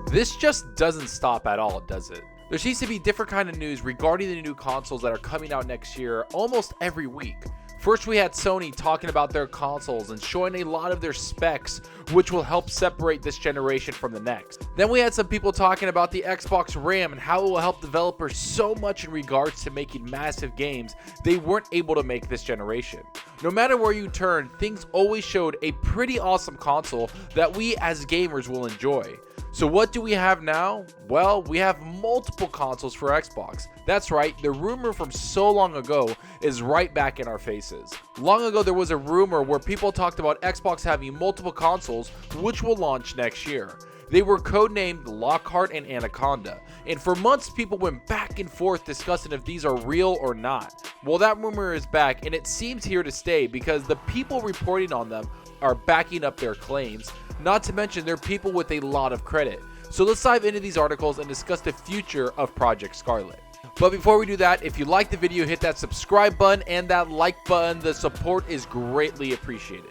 This just doesn't stop at all, does it? There seems to be different kind of news regarding the new consoles that are coming out next year almost every week. First, we had Sony talking about their consoles and showing a lot of their specs, which will help separate this generation from the next. Then we had some people talking about the Xbox RAM and how it will help developers so much in regards to making massive games they weren't able to make this generation. No matter where you turn, things always showed a pretty awesome console that we as gamers will enjoy. So what do we have now? Well, we have multiple consoles for Xbox. That's right, the rumor from so long ago is right back in our faces. Long ago there was a rumor where people talked about Xbox having multiple consoles which will launch next year. They were codenamed Lockhart and Anaconda, and for months people went back and forth discussing if these are real or not. Well, that rumor is back and it seems here to stay because the people reporting on them are backing up their claims, not to mention they're people with a lot of credit. So let's dive into these articles and discuss the future of Project Scarlett. But before we do that, if you like the video, hit that subscribe button and that like button. The support is greatly appreciated.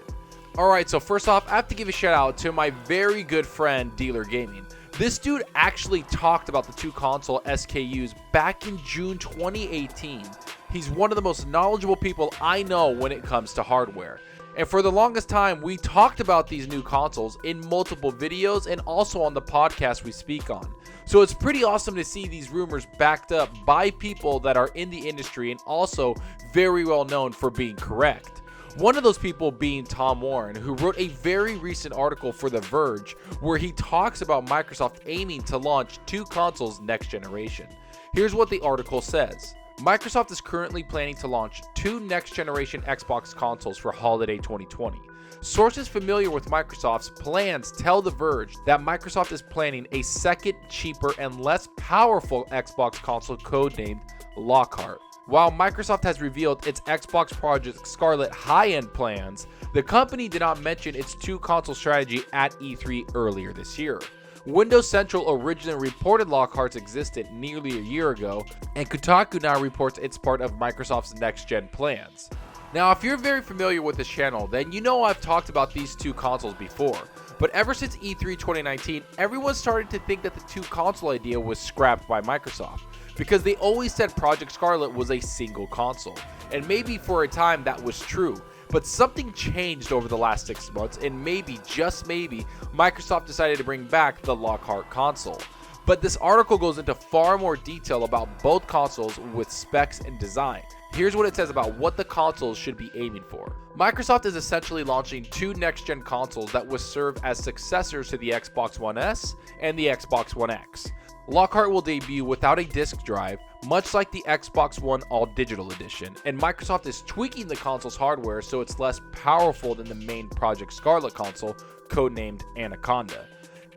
Alright, so first off, I have to give a shout out to my very good friend Dealer Gaming. This dude actually talked about the two console SKUs back in June 2018. He's one of the most knowledgeable people I know when it comes to hardware. And for the longest time, we talked about these new consoles in multiple videos and also on the podcast we speak on. So it's pretty awesome to see these rumors backed up by people that are in the industry and also very well known for being correct. One of those people being Tom Warren, who wrote a very recent article for The Verge where he talks about Microsoft aiming to launch two consoles next generation. Here's what the article says. Microsoft is currently planning to launch two next-generation Xbox consoles for holiday 2020. Sources familiar with Microsoft's plans tell The Verge that Microsoft is planning a second, cheaper, and less powerful Xbox console codenamed Lockhart. While Microsoft has revealed its Xbox Project Scarlett high-end plans, the company did not mention its two-console strategy at E3 earlier this year. Windows Central originally reported Lockhart's existed nearly a year ago, and Kotaku now reports it's part of Microsoft's next-gen plans. Now, if you're very familiar with this channel, then you know I've talked about these two consoles before, but ever since E3 2019, everyone started to think that the two console idea was scrapped by Microsoft, because they always said Project Scarlett was a single console, and maybe for a time that was true. But something changed over the last 6 months, and maybe, just maybe, Microsoft decided to bring back the Lockhart console. But this article goes into far more detail about both consoles with specs and design. Here's what it says about what the consoles should be aiming for. Microsoft is essentially launching two next-gen consoles that will serve as successors to the Xbox One S and the Xbox One X. Lockhart will debut without a disk drive, much like the Xbox One All-Digital Edition, and Microsoft is tweaking the console's hardware so it's less powerful than the main Project Scarlett console, codenamed Anaconda.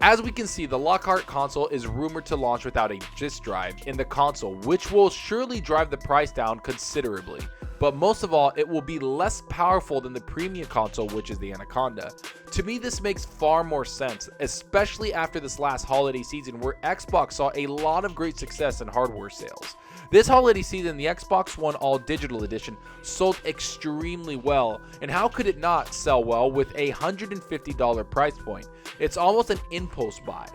As we can see, the Lockhart console is rumored to launch without a disk drive in the console, which will surely drive the price down considerably. But most of all, it will be less powerful than the premium console, which is the Anaconda. To me, this makes far more sense, especially after this last holiday season where Xbox saw a lot of great success in hardware sales. This holiday season, the Xbox One All-Digital Edition sold extremely well, and how could it not sell well with a $150 price point? It's almost an impulse buy.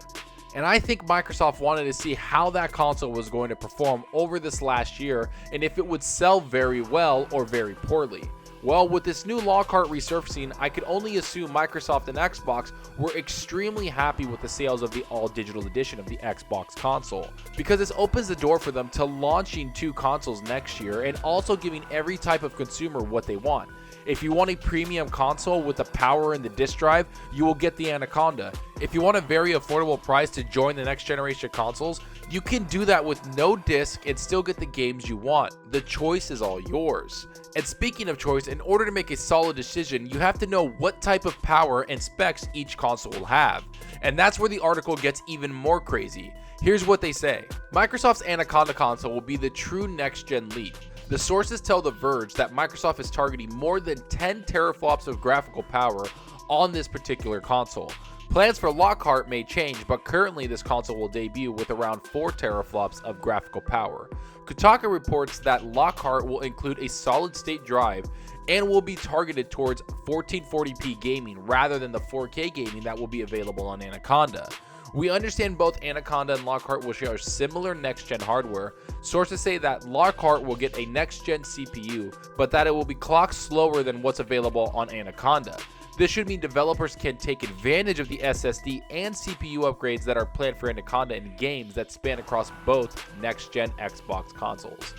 And I think Microsoft wanted to see how that console was going to perform over this last year and if it would sell very well or very poorly. Well, with this new Lockhart resurfacing, I could only assume Microsoft and Xbox were extremely happy with the sales of the all-digital edition of the Xbox console, because this opens the door for them to launching two consoles next year and also giving every type of consumer what they want. If you want a premium console with the power and the disk drive, you will get the Anaconda. If you want a very affordable price to join the next generation consoles, you can do that with no disc and still get the games you want. The choice is all yours. And speaking of choice, in order to make a solid decision, you have to know what type of power and specs each console will have. And that's where the article gets even more crazy. Here's what they say. Microsoft's Anaconda console will be the true next-gen leap. The sources tell The Verge that Microsoft is targeting more than 10 teraflops of graphical power on this particular console. Plans for Lockhart may change, but currently this console will debut with around 4 teraflops of graphical power. Kotaku reports that Lockhart will include a solid-state drive and will be targeted towards 1440p gaming rather than the 4K gaming that will be available on Anaconda. We understand both Anaconda and Lockhart will share similar next-gen hardware. Sources say that Lockhart will get a next-gen CPU, but that it will be clocked slower than what's available on Anaconda. This should mean developers can take advantage of the SSD and CPU upgrades that are planned for Anaconda in games that span across both next-gen Xbox consoles.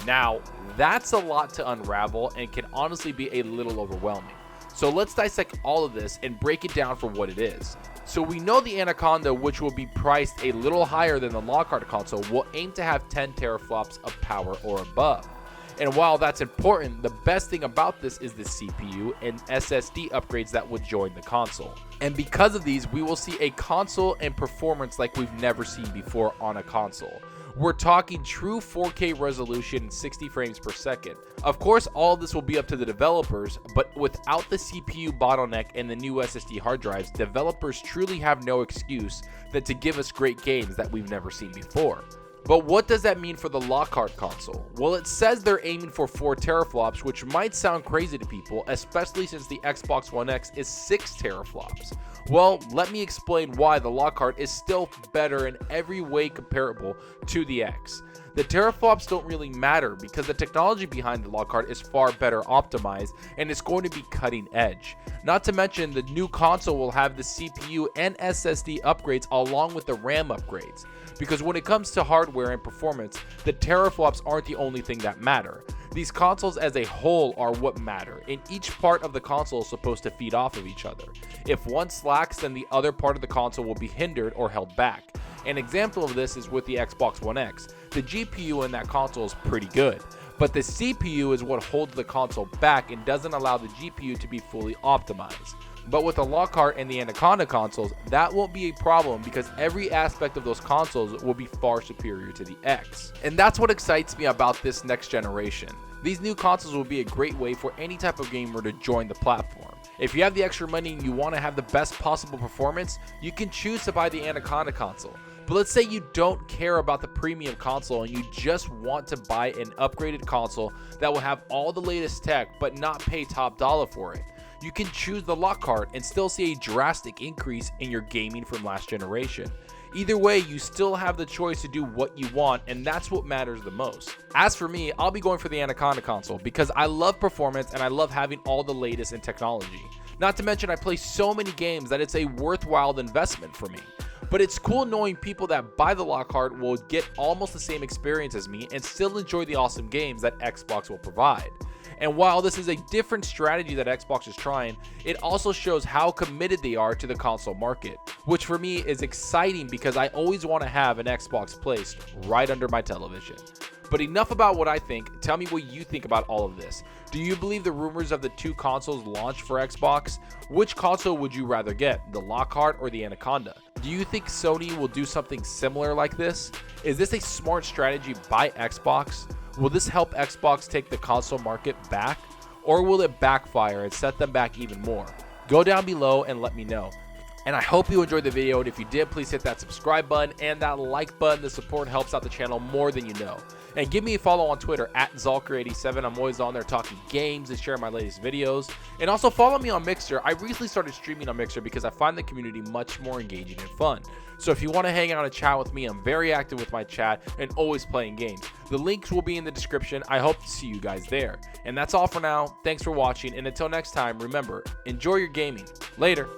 Now, that's a lot to unravel and can honestly be a little overwhelming. So let's dissect all of this and break it down for what it is. So we know the Anaconda, which will be priced a little higher than the Lockhart console, will aim to have 10 teraflops of power or above. And while that's important, the best thing about this is the CPU and SSD upgrades that would join the console. And because of these, we will see a console and performance like we've never seen before on a console. We're talking true 4K resolution, 60 frames per second. Of course, all of this will be up to the developers, but without the CPU bottleneck and the new SSD hard drives, developers truly have no excuse than to give us great games that we've never seen before. But what does that mean for the Lockhart console? Well, it says they're aiming for 4 teraflops, which might sound crazy to people, especially since the Xbox One X is 6 teraflops. Well, let me explain why the Lockhart is still better in every way comparable to the X. The teraflops don't really matter because the technology behind the Lockhart is far better optimized and it's going to be cutting edge. Not to mention the new console will have the CPU and SSD upgrades along with the RAM upgrades. Because when it comes to hardware and performance, the teraflops aren't the only thing that matter. These consoles as a whole are what matter, and each part of the console is supposed to feed off of each other. If one slacks, then the other part of the console will be hindered or held back. An example of this is with the Xbox One X. The GPU in that console is pretty good, but the CPU is what holds the console back and doesn't allow the GPU to be fully optimized. But with the Lockhart and the Anaconda consoles, that won't be a problem because every aspect of those consoles will be far superior to the X. And that's what excites me about this next generation. These new consoles will be a great way for any type of gamer to join the platform. If you have the extra money and you want to have the best possible performance, you can choose to buy the Anaconda console. But let's say you don't care about the premium console and you just want to buy an upgraded console that will have all the latest tech but not pay top dollar for it. You can choose the Lockhart and still see a drastic increase in your gaming from last generation. Either way, you still have the choice to do what you want, and that's what matters the most. As for me, I'll be going for the Anaconda console because I love performance and I love having all the latest in technology. Not to mention I play so many games that it's a worthwhile investment for me. But it's cool knowing people that buy the Lockhart will get almost the same experience as me and still enjoy the awesome games that Xbox will provide. And while this is a different strategy that Xbox is trying, it also shows how committed they are to the console market, which for me is exciting because I always want to have an Xbox placed right under my television. But enough about what I think, tell me what you think about all of this. Do you believe the rumors of the two consoles launched for Xbox? Which console would you rather get, the Lockhart or the Anaconda? Do you think Sony will do something similar like this? Is this a smart strategy by Xbox? Will this help Xbox take the console market back? Or will it backfire and set them back even more? Go down below and let me know. And I hope you enjoyed the video, and if you did, please hit that subscribe button and that like button. The support helps out the channel more than you know. And give me a follow on Twitter at Zalker87. I'm always on there talking games and sharing my latest videos. And also follow me on Mixer. I recently started streaming on Mixer because I find the community much more engaging and fun. So if you want to hang out and chat with me, I'm very active with my chat and always playing games. The links will be in the description. I hope to see you guys there. And that's all for now. Thanks for watching, and until next time, remember, enjoy your gaming. Later.